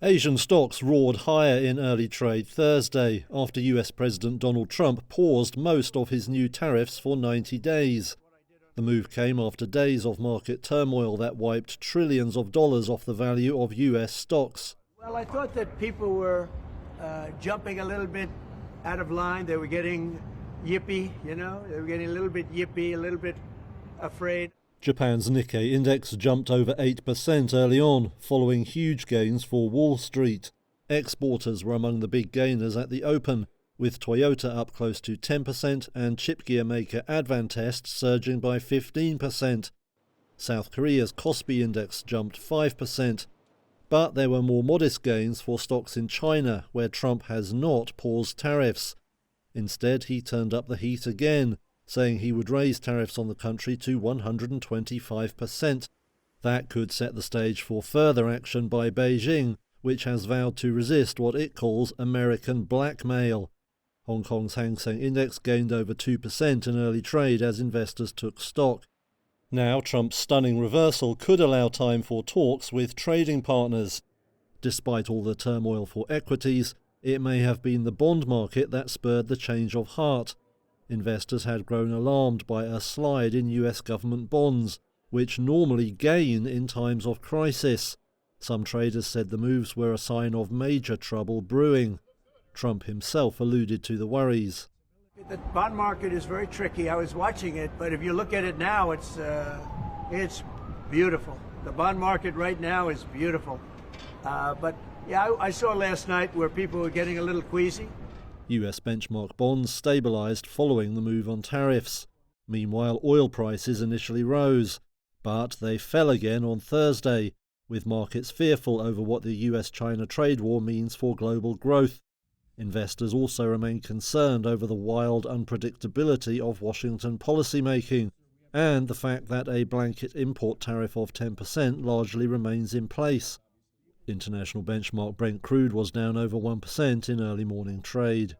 Asian stocks roared higher in early trade Thursday after US President Donald Trump paused most of his new tariffs for 90 days. The move came after days of market turmoil that wiped trillions of dollars off the value of US stocks. Well, I thought that people were jumping a little bit out of line. They were getting yippy, They were getting a little bit yippy, a little bit afraid. Japan's Nikkei index jumped over 8% early on, following huge gains for Wall Street. Exporters were among the big gainers at the open, with Toyota up close to 10% and chip gear maker Advantest surging by 15%. South Korea's Kospi index jumped 5%. But there were more modest gains for stocks in China, where Trump has not paused tariffs. Instead, he turned up the heat again, saying he would raise tariffs on the country to 125%. That could set the stage for further action by Beijing, which has vowed to resist what it calls American blackmail. Hong Kong's Hang Seng Index gained over 2% in early trade as investors took stock. Now, Trump's stunning reversal could allow time for talks with trading partners. Despite all the turmoil for equities, it may have been the bond market that spurred the change of heart. Investors had grown alarmed by a slide in US government bonds, which normally gain in times of crisis. Some traders said the moves were a sign of major trouble brewing. Trump himself alluded to the worries. The bond market is very tricky. I was watching it, but if you look at it now, it's beautiful. The bond market right now is beautiful. But yeah, I saw last night where people were getting a little queasy. US benchmark bonds stabilized following the move on tariffs. Meanwhile, oil prices initially rose, but they fell again on Thursday, with markets fearful over what the US-China trade war means for global growth. Investors also remain concerned over the wild unpredictability of Washington policymaking and the fact that a blanket import tariff of 10% largely remains in place. International benchmark Brent crude was down over 1% in early morning trade.